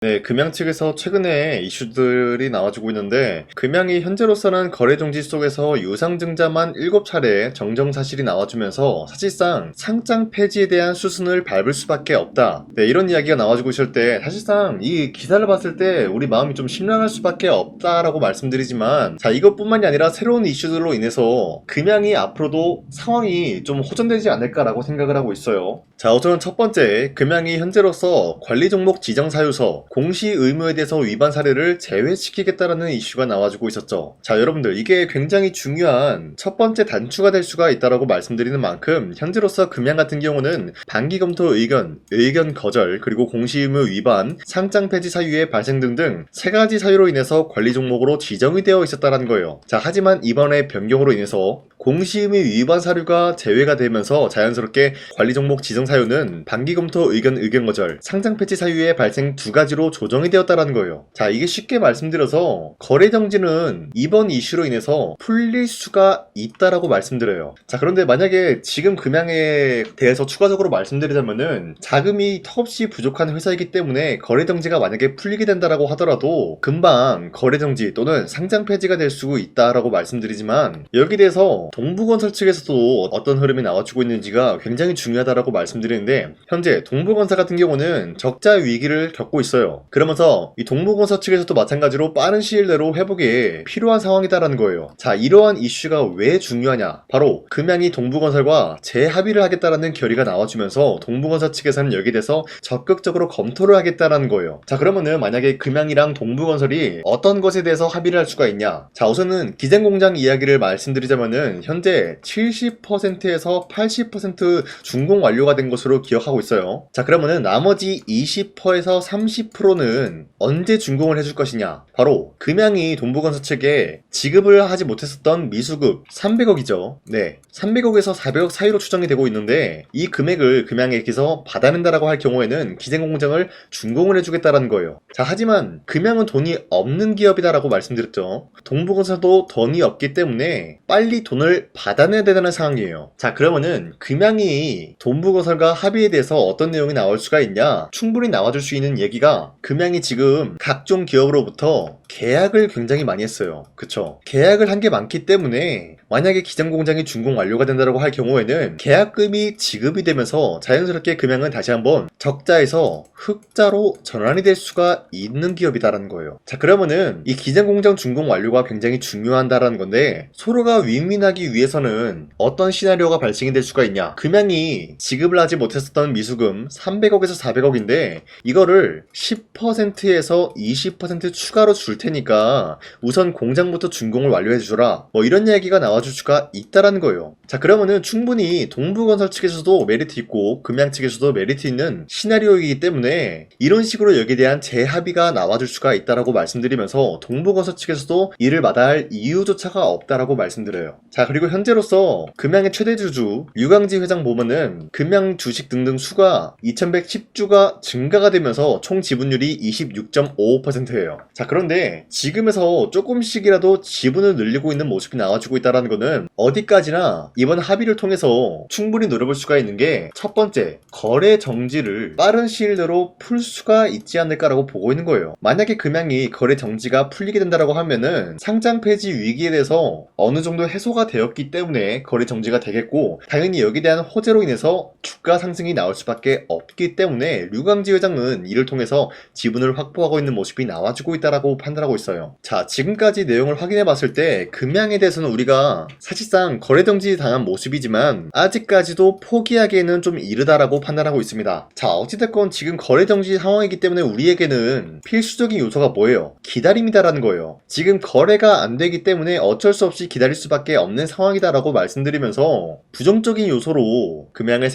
네, 금양 측에서 최근에 이슈들이 나와주고 있는데, 금양이 현재로서는 거래 정지 속에서 유상증자만 7차례 정정 사실이 나와주면서 사실상 상장 폐지에 대한 수순을 밟을 수밖에 없다. 네, 이런 이야기가 나와주고 있을 때 사실상 이 기사를 봤을 때 우리 마음이 좀 심란할 수밖에 없다라고 말씀드리지만, 자, 이것뿐만이 아니라 새로운 이슈들로 인해서 금양이 앞으로도 상황이 좀 호전되지 않을까라고 생각을 하고 있어요. 자, 우선 첫 번째, 금양이 현재로서 관리 종목 지정 사유서 공시 의무에 대해서 위반 사례를 제외시키겠다라는 이슈가 나와주고 있었죠. 자, 여러분들, 이게 굉장히 중요한 첫 번째 단추가 될 수가 있다라고 말씀드리는 만큼 현재로서 금양 같은 경우는 반기 검토 의견 거절, 그리고 공시 의무 위반, 상장 폐지 사유의 발생 등등 세 가지 사유로 인해서 관리 종목으로 지정이 되어 있었다는 거예요. 자, 하지만 이번에 변경으로 인해서 공시 의무 위반 사유가 제외가 되면서 자연스럽게 관리 종목 지정 사유는 반기 검토 의견 거절, 상장 폐지 사유의 발생 두 가지로 조정이 되었다는 거예요. 자, 이게 쉽게 말씀드려서 거래 정지는 이번 이슈로 인해서 풀릴 수가 있다라고 말씀드려요. 자, 그런데 만약에 지금 금양에 대해서 추가적으로 말씀드리자면은 자금이 턱없이 부족한 회사이기 때문에 거래 정지가 만약에 풀리게 된다라고 하더라도 금방 거래 정지 또는 상장 폐지가 될 수 있다라고 말씀드리지만, 여기에 대해서 동부건설 측에서도 어떤 흐름이 나와주고 있는지가 굉장히 중요하다라고 말씀드리는데, 현재 동부건설 같은 경우는 적자 위기를 겪고 있어요. 그러면서 이 동부건설 측에서도 마찬가지로 빠른 시일 내로 회복이 필요한 상황이다라는 거예요. 자, 이러한 이슈가 왜 중요하냐? 바로 금양이 동부건설과 재합의를 하겠다라는 결의가 나와주면서 동부건설 측에서는 여기에 대해서 적극적으로 검토를 하겠다라는 거예요. 자, 그러면은 만약에 금양이랑 동부건설이 어떤 것에 대해서 합의를 할 수가 있냐? 자, 우선은 기생공장 이야기를 말씀드리자면은 현재 70%에서 80% 준공 완료가 된 것으로 기억하고 있어요. 자, 그러면은 나머지 20%에서 30%는 언제 준공을 해줄 것이냐? 바로 금양이 동부건설 측에 지급을 하지 못했었던 미수급 300억이죠. 네, 300억에서 400억 사이로 추정이 되고 있는데, 이 금액을 금양에게서 받아낸다라고 할 경우에는 기생공장을 준공을 해주겠다라는 거예요. 자, 하지만 금양은 돈이 없는 기업이다라고 말씀드렸죠. 동부건설도 돈이 없기 때문에 빨리 돈을 받아내야 되는 상황이에요. 자, 그러면은 금양이 동부건설과 합의에 대해서 어떤 내용이 나올 수가 있냐? 충분히 나와줄 수 있는 얘기가, 금양이 지금 각종 기업으로부터 계약을 굉장히 많이 했어요. 그쵸? 계약을 한 게 많기 때문에 만약에 기장공장이 준공 완료가 된다고 할 경우에는 계약금이 지급이 되면서 자연스럽게 금양은 다시 한번 적자에서 흑자로 전환이 될 수가 있는 기업이다라는 거예요. 자, 그러면은 이 기장공장 준공 완료가 굉장히 중요하다라는 건데, 서로가 윈윈하기 위해서는 어떤 시나리오가 발생이 될 수가 있냐? 금양이 지급을 하지 못했었던 미수금 300억에서 400억인데 이거를 10%에서 20% 추가로 줄 테니까 우선 공장부터 준공을 완료해주라, 뭐 이런 이야기가 나와줄 수가 있다라는 거예요. 자, 그러면은 충분히 동부건설 측에서도 메리트 있고 금양 측에서도 메리트 있는 시나리오이기 때문에 이런 식으로 여기에 대한 재합의가 나와줄 수가 있다라고 말씀드리면서 동부건설 측에서도 이를 마다할 이유조차가 없다라고 말씀드려요. 자, 그리고 현재로서 금양의 최대 주주 류강지 회장 보면은 금양 주식 등등 수가 2110주가 증가가 되면서 총 지분율이 26.55%예요. 자, 그런데 지금에서 조금씩이라도 지분을 늘리고 있는 모습이 나와주고 있다는 거는 어디까지나 이번 합의를 통해서 충분히 노려볼 수가 있는 게, 첫 번째, 거래 정지를 빠른 시일 내로 풀 수가 있지 않을까라고 보고 있는 거예요. 만약에 금양이 거래 정지가 풀리게 된다라고 하면은 상장 폐지 위기에 대해서 어느 정도 해소가 되었기 때문에 거래 정지가 되겠고, 당연히 여기에 대한 호재로 인해서 주가 상승이 나올 수밖에 없기 때문에 류강지 회장은 이를 통해서 지분을 확보하고 있는 모습이 나와주고 있다라고 판단하고 있어요. 자, 지금까지 내용을 확인해 봤을 때 금양에 대해서는 우리가 사실상 거래 정지 당한 모습이지만 아직까지도 포기하기에는 좀 이르다라고 판단하고 있습니다. 자, 어찌됐건 지금 거래 정지 상황이기 때문에 우리에게는 필수적인 요소가 뭐예요? 기다림이다라는 거예요. 지금 거래가 안 되기 때문에 어쩔 수 없이 기다릴 수밖에 없는 상황이다라고 말씀드리면서, 부정적인 요소로 금양을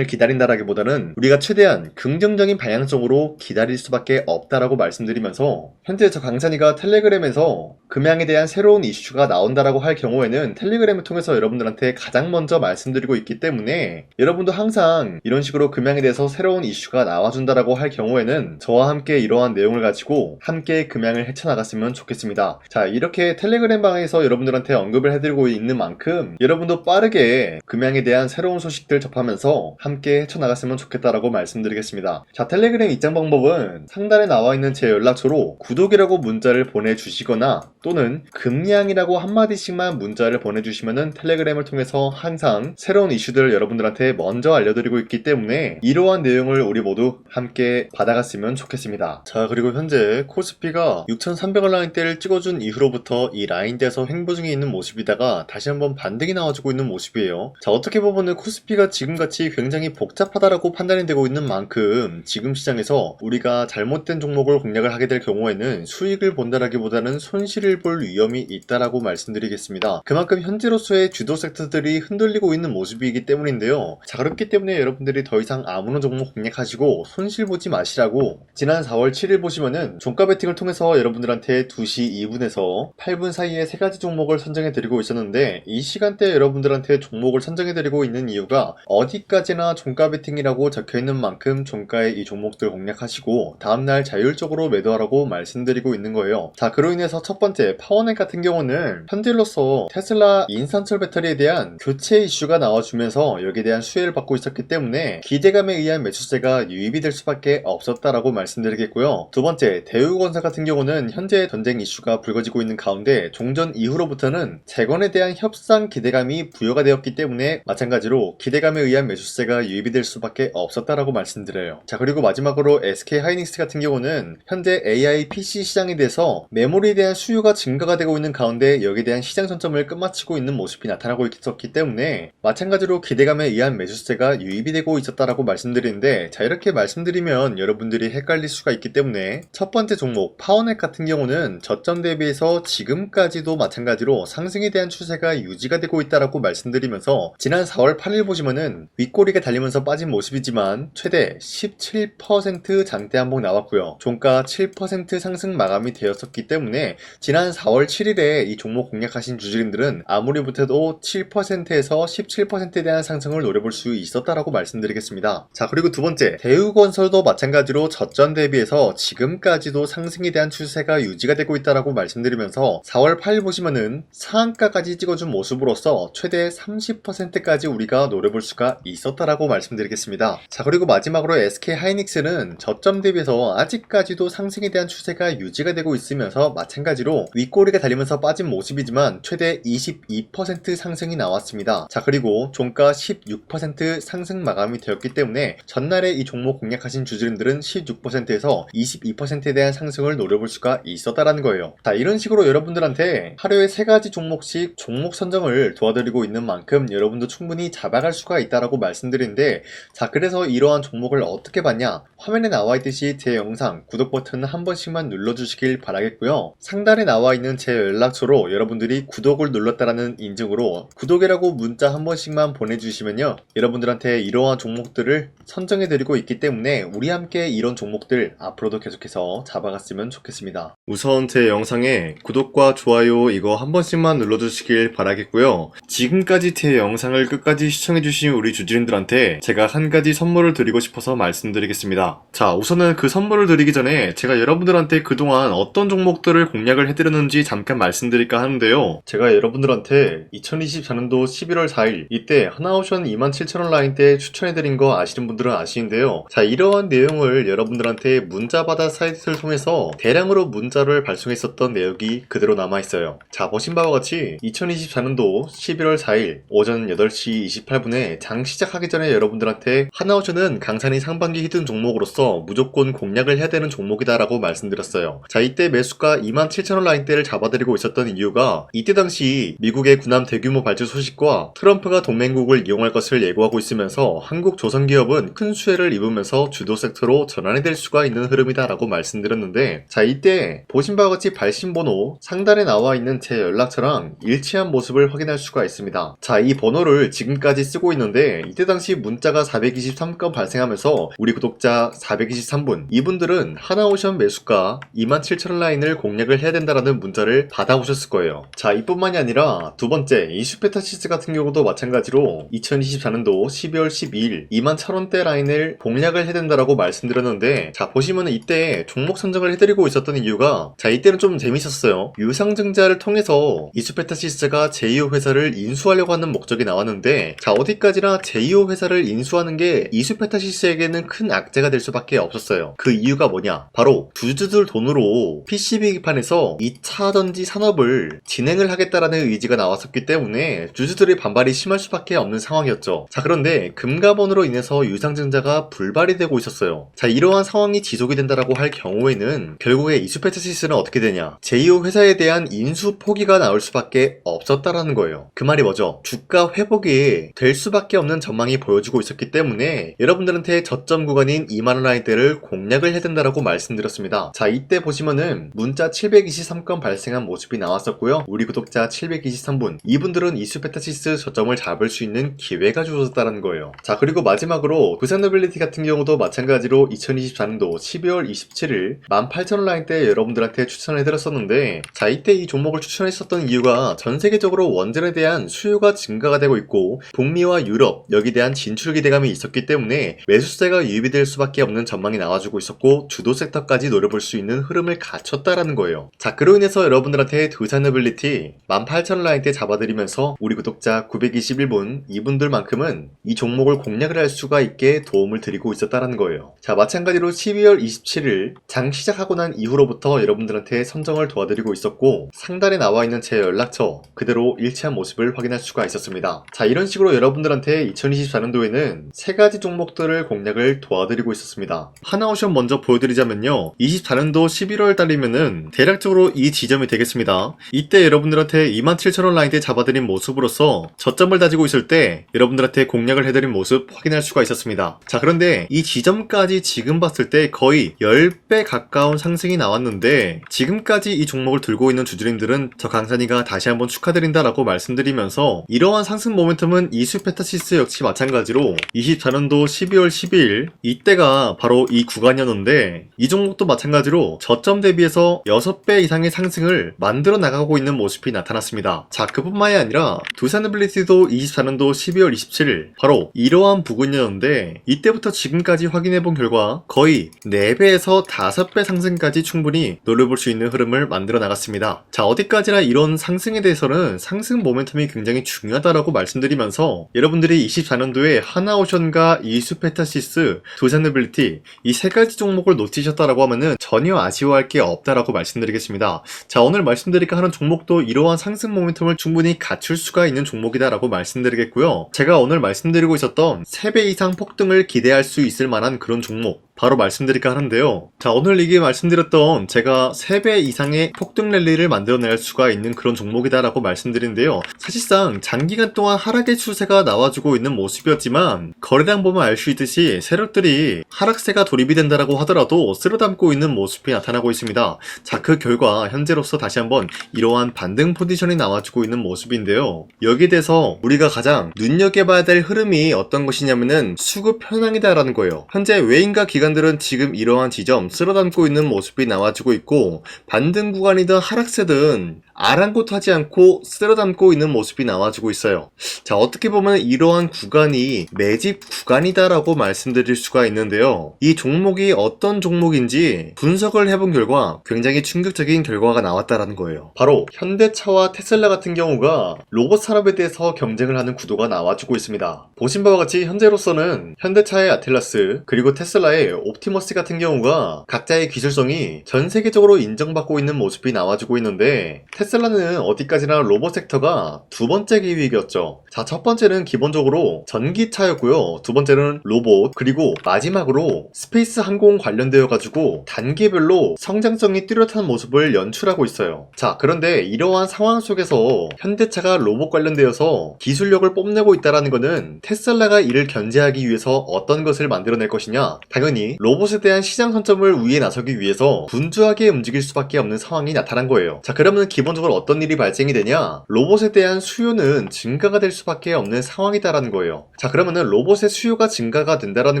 기다린다라기보다는 우리가 최대한 긍정적인 방향성으로 기다릴 수밖에 없다라고 말씀드리면서, 현재 저 강찬이가 텔레그램에서 금양에 대한 새로운 이슈가 나온다라고 할 경우에는 텔레그램을 통해서 여러분들한테 가장 먼저 말씀드리고 있기 때문에, 여러분도 항상 이런 식으로 금양에 대해서 새로운 이슈가 나와준다라고 할 경우에는 저와 함께 이러한 내용을 가지고 함께 금양을 헤쳐나갔으면 좋겠습니다. 자, 이렇게 텔레그램 방에서 여러분들한테 언급 언급을 해드리고 있는 만큼 여러분도 빠르게 금양에 대한 새로운 소식들 접하면서 함께 헤쳐나갔으면 좋겠다라고 말씀드리겠습니다. 자, 텔레그램 입장 방법은 상단에 나와 있는 제 연락처로 구독이라고 문자를 보내주시거나 또는 금양이라고 한마디씩만 문자를 보내주시면은 텔레그램을 통해서 항상 새로운 이슈들을 여러분들한테 먼저 알려드리고 있기 때문에 이러한 내용을 우리 모두 함께 받아갔으면 좋겠습니다. 자, 그리고 현재 코스피가 6,300원 라인대를 찍어준 이후로부터 이 라인대에서 횡보 중에 있는 모습이다가 다시 한번 반등이 나와주고 있는 모습이에요. 자, 어떻게 보면은 코스피가 지금같이 굉장히 복잡하다라고 판단이 되고 있는 만큼 지금 시장에서 우리가 잘못된 종목을 공략을 하게 될 경우에는 수익을 본다라기보다는 손실을 볼 위험이 있다라고 말씀드리겠습니다. 그만큼 현재로서의 주도 섹터들이 흔들리고 있는 모습이기 때문인데요. 자, 그렇기 때문에 여러분들이 더 이상 아무런 종목 공략하시고 손실 보지 마시라고 지난 4월 7일 보시면은 종가 베팅을 통해서 여러분들한테 2시 2분에서 8분 사이에 3가지 종목을 선정해 드리고 있었는데 이 시간대에 여러분들한테 종목을 선정해 드리고 있는 이유가 어디까지나 종가 베팅이라고 적혀 있는 만큼 종가의 이 종목들 공략하시고 다음날 자율적으로 매도하라고 말씀드리고 있는 거예요. 자, 그로 인해서 첫 번째 파워넥 같은 경우는 현재로서 테슬라 인산철 배터리에 대한 교체 이슈가 나와주면서 여기에 대한 수혜를 받고 있었기 때문에 기대감에 의한 매수세가 유입이 될 수밖에 없었다라고 말씀드리겠고요. 두 번째, 대우건설 같은 경우는 현재 전쟁 이슈가 불거지고 있는 가운데 종전 이후로부터는 재건에 대한 협상 기대감이 부여가 되었기 때문에 마찬가지로 기대감에 의한 매수세가 유입이 될 수밖에 없었다라고 말씀드려요. 자, 그리고 마지막으로 SK 하이닉스 같은 경우는 현재 AI PC 시장에 대해서 메모리에 대한 수요가 증가가 되고 있는 가운데 여기에 대한 시장 전점을 끝마치고 있는 모습이 나타나고 있었기 때문에 마찬가지로 기대감에 의한 매수세가 유입이 되고 있었다라고 말씀드리는데, 자, 이렇게 말씀드리면 여러분들이 헷갈릴 수가 있기 때문에 첫 번째 종목 파워넥 같은 경우는 저점 대비해서 지금까지도 마찬가지로 상승에 대한 추세가 유지가 되고 있다라고 말씀드리면서 지난 4월 8일 보시면은 윗꼬리가 달리면서 빠진 모습이지만 최대 17% 장대 한봉 나왔고요. 종가 7% 상승 마감이 되었었기 때문에 지난 4월 7일에 이 종목 공략하신 주주님들은 아무리 못해도 7%에서 17%에 대한 상승을 노려볼 수 있었다라고 말씀드리겠습니다. 자, 그리고 두 번째 대우건설도 마찬가지로 저점 대비해서 지금까지도 상승에 대한 추세가 유지가 되고 있다라고 말씀드리면서 4월 8일 보시면은 상한가까지 찍어준 모습으로서 최대 30%까지 우리가 노려볼 수가 있었다라고 말씀드리겠습니다. 자, 그리고 마지막으로 SK 하이닉스는 저점 대비해서 아직까지도 상승에 대한 추세가 유지가 되고 있으면서 마찬가지로 윗꼬리가 달리면서 빠진 모습이지만 최대 22% 상승이 나왔습니다. 자, 그리고 종가 16% 상승 마감이 되었기 때문에 전날에 이 종목 공략하신 주주님들은 16%에서 22%에 대한 상승을 노려볼 수가 있었다라는 거예요. 자, 이런 식으로 여러분들한테 하루에 3가지 종목씩 종목 선정을 도와드리고 있는 만큼 여러분도 충분히 잡아갈 수가 있다라고 말씀드리는데, 자, 그래서 이러한 종목을 어떻게 봤냐? 화면에 나와 있듯이 제 영상 구독 버튼 한 번씩만 눌러주시길 바라겠고요. 상단에 나와 있는 제 연락처로 여러분들이 구독을 눌렀다라는 인증으로 구독이라고 문자 한 번씩만 보내주시면요, 여러분들한테 이러한 종목들을 선정해드리고 있기 때문에 우리 함께 이런 종목들 앞으로도 계속해서 잡아갔으면 좋겠습니다. 우선 제 영상에 구독과 좋아요 이거 한 번씩만 눌러주시길 바라겠고요. 지금까지 제 영상을 끝까지 시청해주신 우리 주주님들한테 제가 한 가지 선물을 드리고 싶어서 말씀드리겠습니다. 자, 우선은 그 선물을 드리기 전에 제가 여러분들한테 그동안 어떤 종목들을 공략을 해드렸는지 잠깐 말씀드릴까 하는데요. 제가 여러분들한테 2024년도 11월 4일 이때 하나오션 27,000원 라인대 추천해드린 거 아시는 분들은 아시는데요. 자, 이러한 내용을 여러분들한테 문자받아 사이트를 통해서 대량으로 문자를 발송했었던 내역이 그대로 남아있어요. 자, 보신 바와 같이 2024년도 11월 4일 오전 8시 28분에 장 시작하기 전에 여러분들한테 하나오션은 강산이 상반기 히든 종목으로서 무조건 공략을 해야 되는 종목이다 라고 말씀드렸어요. 자, 이때 매수가 27,000원 라인대를 잡아드리고 있었던 이유가 이때 당시 미국의 군함 대규모 발주 소식과 트럼프가 동맹국을 이용할 것을 예고하고 있으면서 한국 조선기업은 큰 수혜를 입으면서 주도 섹터로 전환이 될 수가 있는 흐름이다 라고 말씀드렸는데, 자, 이때 보신 바와 같이 발신번호 상단에 나와 있는 제 연락처랑 일치한 모습을 확인할 수가 있습니다. 자, 이 번호를 지금까지 쓰고 있는데 이때 당시 문자가 423건 발생하면서 우리 구독자 423분 이분들은 하나오션 매수가 27,000원 라인을 공략을 해야 된다라는 문자를 받아오셨을 거예요. 자, 이뿐만이 아니라 두 번째 이슈페타시스 같은 경우도 마찬가지로 2024년도 12월 12일 21,000원대 라인을 공략을 해야 된다라고 말씀드렸는데, 자, 보시면은 이때 종목 선정을 해드리고 있었던 이유가, 자, 이때는 좀 재밌었어요. 유상증자를 통해서 이 이수페타시스가 제2호 회사를 인수하려고 하는 목적이 나왔는데, 자, 어디까지나 제2호 회사를 인수하는 게 이수페타시스에게는 큰 악재가 될 수밖에 없었어요. 그 이유가 뭐냐? 바로 주주들 돈으로 PCB기판에서 2차 전지 산업을 진행을 하겠다라는 의지가 나왔었기 때문에 주주들의 반발이 심할 수밖에 없는 상황이었죠. 자, 그런데 금가본으로 인해서 유상증자가 불발이 되고 있었어요. 자, 이러한 상황이 지속이 된다라고 할 경우에는 결국에 이수페타시스는 어떻게 되냐? 제2호 회사에 대한 인수 포기가 나올 수밖에 없었다라는 거예요. 그 말이 뭐죠? 주가 회복이 될 수밖에 없는 전망이 보여지고 있었기 때문에 여러분들한테 저점 구간인 2만원 라인대를 공략을 해야 된다라고 말씀드렸습니다. 자, 이때 보시면은 문자 723건 발생한 모습이 나왔었고요. 우리 구독자 723분, 이분들은 이수페타시스 저점을 잡을 수 있는 기회가 주어졌다는 거예요. 자, 그리고 마지막으로 부산노빌리티 같은 경우도 마찬가지로 2024년도 12월 27일 18,000원 라인대 여러분들한테 추천을 해드렸었는데, 자, 이때 이 종목을 추천했었던 이유가 전 세계적으로 원전에 대한 수요가 증가가 되고 있고 북미와 유럽 여기에 대한 진출 기대감이 있었기 때문에 매수세가 유입이 될 수밖에 없는 전망이 나와주고 있었고 주도 섹터까지 노려볼 수 있는 흐름을 갖췄다라는 거예요. 자, 그로 인해서 여러분들한테 두산노빌리티 18,000원 라인대 잡아드리면서 우리 구독자 921분 이분들만큼은 이 종목을 공략을 할 수가 있게 도움을 드리고 있었다라는 거예요. 자, 마찬가지로 12월 27일 장 시작하고 난 이후로부터 여러분들한테 선정을 도와드리고 있었고 상단에 나와 있는 제 연락처 그대로 일치한 모습을 확인할 수가 있었습니다. 자, 이런 식으로 여러분들한테 2024년도에는 세 가지 종목들을 공략을 도와드리고 있었습니다. 하나오션 먼저 보여드리자면요, 24년도 11월 달이면은 대략적으로 이 지점이 되겠습니다. 이때 여러분들한테 27,000원 라인대 잡아드린 모습으로서 저점을 다지고 있을 때 여러분들한테 공략을 해드린 모습 확인할 수가 있었습니다. 자, 그런데 이 지점까지 지금 봤을 때 거의 10배 가까운 상승이 나왔는데 지금까지 이 종목을 들고 있는 주주님들은 저 강산이가 다시 한번 축하드린다라고 말씀드리면서 이러한 상승 모멘텀은 이수페타시스 역시 마찬가지로 24년도 12월 12일 이때가 바로 이 구간이었는데 이 종목도 마찬가지로 저점 대비해서 6배 이상의 상승을 만들어 나가고 있는 모습이 나타났습니다. 자, 그뿐만이 아니라 두산노빌리티도 24년도 12월 27일 바로 이러한 부근이었는데 이때부터 지금까지 확인해본 결과 거의 4배에서 5배 상승까지 충분히 노려볼 수 있는 흐름을 만들어 나갔습니다. 자, 어디까지나 이런 상승에 대해서는 상승 모멘텀이 굉장히 중요하다라고 말씀드리면서 여러분들이 24년도에 하나오션과 이수페타시스, 두산노빌리티 이 세 가지 종목을 놓치셨다라고 하면은 전혀 아쉬워할 게 없다라고 말씀드리겠습니다. 자, 오늘 말씀드릴까 하는 종목도 이러한 상승 모멘텀을 충분히 갖출 수가 있는 종목이다라고 말씀드리겠고요. 제가 오늘 말씀드리고 있었던 3배 이상 폭등을 기대할 수 있을 만한 그런 종목 바로 말씀드릴까 하는데요. 자, 오늘 이게 말씀드렸던 제가 3배 이상의 폭등 랠리를 만들어낼 수가 있는 그런 종목이다라고 말씀드리는데요. 사실상 장기간 동안 하락의 추세가 나와주고 있는 모습이었지만 거래량 보면 알 수 있듯이 세력들이 하락세가 돌입이 된다라고 하더라도 쓸어담고 있는 모습이 나타나고 있습니다. 자, 그 결과 현재로서 다시 한번 이러한 반등 포지션이 나와주고 있는 모습인데요. 여기에 대해서 우리가 가장 눈여겨봐야 될 흐름이 어떤 것이냐면은 수급 현황이다라는 거예요. 현재 외인과 기관들은 지금 이러한 지점 쓸어담고 있는 모습이 나와주고 있고 반등 구간이든 하락세든 아랑곳하지 않고 쓸어담고 있는 모습이 나와주고 있어요. 자, 어떻게 보면 이러한 구간이 매집 구간이다라고 말씀드릴 수가 있는데요. 이 종목이 어떤 종목인지 분석을 해본 결과 굉장히 충격적인 결과가 나왔다라는 거예요. 바로 현대차와 테슬라 같은 경우가 로봇 산업에 대해서 경쟁을 하는 구도가 나와주고 있습니다. 보신 바와 같이 현재로서는 현대차의 아틀라스 그리고 테슬라의 옵티머스 같은 경우가 각자의 기술성이 전 세계적으로 인정받고 있는 모습이 나와주고 있는데 테슬라는 어디까지나 로봇 섹터가 두 번째 기획이었죠. 자, 첫 번째는 기본적으로 전기차였고요. 두 번째는 로봇, 그리고 마지막으로 스페이스 항공 관련되어 가지고 단계별로 성장성이 뚜렷한 모습을 연출하고 있어요. 자, 그런데 이러한 상황 속에서 현대차가 로봇 관련되어서 기술력을 뽐내고 있다는 것은 테슬라가 이를 견제하기 위해서 어떤 것을 만들어낼 것이냐? 당연히 로봇에 대한 시장 선점을 위해 나서기 위해서 분주하게 움직일 수밖에 없는 상황이 나타난 거예요. 자, 그러면 기본적으로 어떤 일이 발생이 되냐? 로봇에 대한 수요는 증가가 될 수밖에 없는 상황이다라는 거예요. 자, 그러면은 로봇의 수요가 증가가 된다라는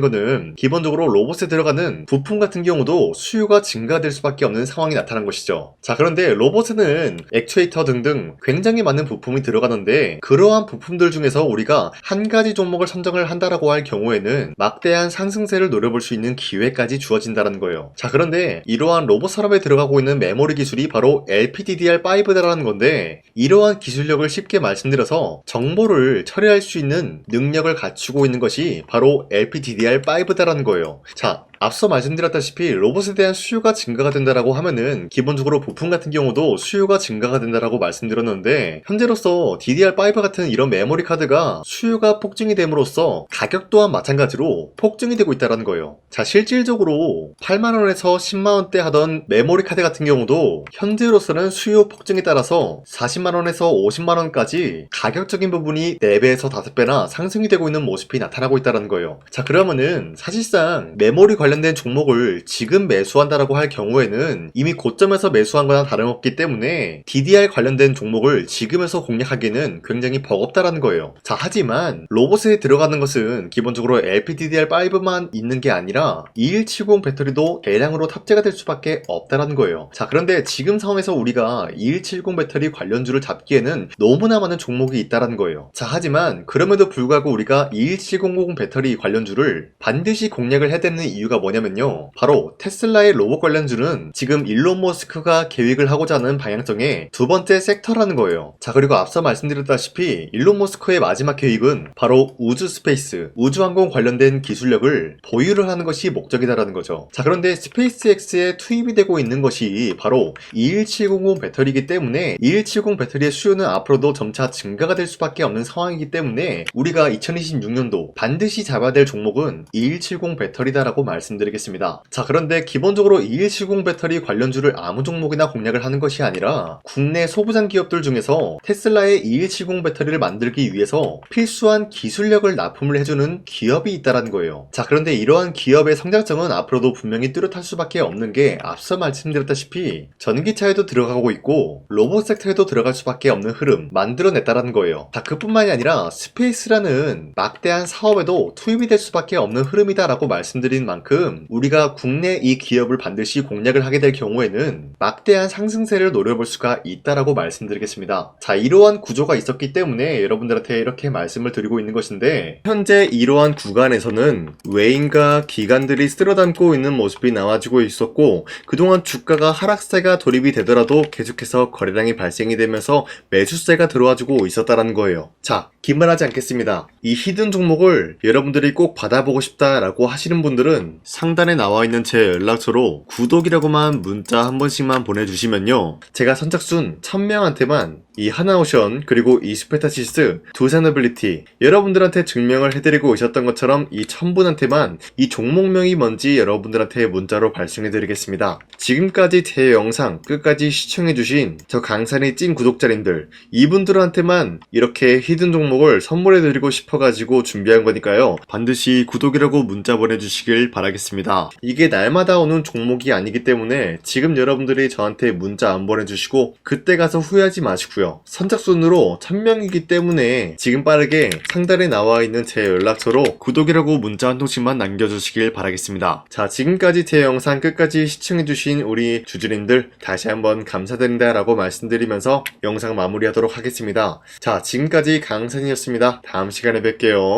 거는 기본적으로 로봇에 들어가는 부품 같은 경우도 수요가 증가될 수밖에 없는 상황이 나타난 것이죠. 자, 그런데 로봇에는 액추에이터 등등 굉장히 많은 부품이 들어가는데 그러한 부품들 중에서 우리가 한 가지 종목을 선정을 한다라고 할 경우에는 막대한 상승세를 노려볼 수 있는 기회까지 주어진다는 거예요. 자, 그런데 이러한 로봇 산업에 들어가고 있는 메모리 기술이 바로 LPDDR5 DDR5다라는 건데, 이러한 기술력을 쉽게 말씀드려서 정보를 처리할 수 있는 능력을 갖추고 있는 것이 바로 LPDDR5다라는 거예요. 자, 앞서 말씀드렸다시피 로봇에 대한 수요가 증가가 된다라고 하면은 기본적으로 부품 같은 경우도 수요가 증가가 된다라고 말씀드렸는데, 현재로서 DDR5 같은 이런 메모리 카드가 수요가 폭증이 됨으로써 가격 또한 마찬가지로 폭증이 되고 있다는 거예요. 자, 실질적으로 8만원에서 10만원대 하던 메모리 카드 같은 경우도 현재로서는 수요 폭증에 따라서 40만원에서 50만원까지 가격적인 부분이 4배에서 5배나 상승이 되고 있는 모습이 나타나고 있다는 거예요. 자, 그러면은 사실상 메모리 관련된 종목을 지금 매수한다라고 할 경우에는 이미 고점에서 매수한 거나 다름없기 때문에 DDR 관련된 종목을 지금에서 공략하기는 굉장히 버겁다라는 거예요. 자, 하지만 로봇에 들어가는 것은 기본적으로 LPDDR5만 있는 게 아니라 2170 배터리도 대량으로 탑재가 될 수밖에 없다라는 거예요. 자, 그런데 지금 상황에서 우리가 2170 배터리 관련주를 잡기에는 너무나 많은 종목이 있다라는 거예요. 자, 하지만 그럼에도 불구하고 우리가 21700 배터리 관련주를 반드시 공략을 해야 되는 이유가 뭐냐면요, 바로 테슬라의 로봇 관련주는 지금 일론 머스크가 계획을 하고자 하는 방향성의 두 번째 섹터라는 거예요. 자, 그리고 앞서 말씀드렸다시피 일론 머스크의 마지막 계획은 바로 우주 스페이스, 우주항공 관련된 기술력을 보유를 하는 것이 목적이다라는 거죠. 자, 그런데 스페이스X에 투입이 되고 있는 것이 바로 21700 배터리이기 때문에 2170 배터리의 수요는 앞으로도 점차 증가가 될 수밖에 없는 상황이기 때문에 우리가 2026년도 반드시 잡아야 될 종목은 2170 배터리다라고 말씀드리겠습니다. 자, 그런데 기본적으로 2170 배터리 관련주를 아무 종목이나 공략을 하는 것이 아니라 국내 소부장 기업들 중에서 테슬라의 2170 배터리를 만들기 위해서 필수한 기술력을 납품을 해주는 기업이 있다는 거예요. 자, 그런데 이러한 기업의 성장성은 앞으로도 분명히 뚜렷할 수밖에 없는 게 앞서 말씀드렸다시피 전기차에도 들어가고 있고 로봇 섹터에도 들어갈 수밖에 없는 흐름 만들어냈다는 거예요. 자, 그뿐만이 아니라 스페이스라는 막대한 사업에도 투입이 될 수밖에 없는 흐름이다라고 말씀드린 만큼 우리가 국내 이 기업을 반드시 공략을 하게 될 경우에는 막대한 상승세를 노려볼 수가 있다라고 말씀드리겠습니다. 자, 이러한 구조가 있었기 때문에 여러분들한테 이렇게 말씀을 드리고 있는 것인데, 현재 이러한 구간에서는 외인과 기관들이 쓸어담고 있는 모습이 나와주고 있었고, 그동안 주가가 하락세가 돌입이 되더라도 계속해서 거래량이 발생이 되면서 매수세가 들어와주고 있었다는 거예요. 자, 긴말하지 않겠습니다. 이 히든 종목을 여러분들이 꼭 받아보고 싶다라고 하시는 분들은 상단에 나와있는 제 연락처로 구독이라고만 문자 한 번씩만 보내주시면요, 제가 선착순 1000명한테만 이 하나오션 그리고 이 스페타시스 두 사너빌리티 여러분들한테 증명을 해드리고 있었던 것처럼 이 1000분한테만 이 종목명이 뭔지 여러분들한테 문자로 발송해드리겠습니다. 지금까지 제 영상 끝까지 시청해주신 저 강산의 찐 구독자님들, 이분들한테만 이렇게 히든 종목을 선물해드리고 싶어가지고 준비한 거니까요, 반드시 구독이라고 문자 보내주시길 바라겠습니다. 이게 날마다 오는 종목이 아니기 때문에 지금 여러분들이 저한테 문자 안 보내주시고 그때 가서 후회하지 마시고요, 선착순으로 1000명이기 때문에 지금 빠르게 상단에 나와있는 제 연락처로 구독이라고 문자 한 통씩만 남겨주시길 바라겠습니다. 자, 지금까지 제 영상 끝까지 시청해주신 우리 주주님들 다시 한번 감사드린다 라고 말씀드리면서 영상 마무리하도록 하겠습니다. 자, 지금까지 강산이었습니다. 다음 시간에 뵐게요.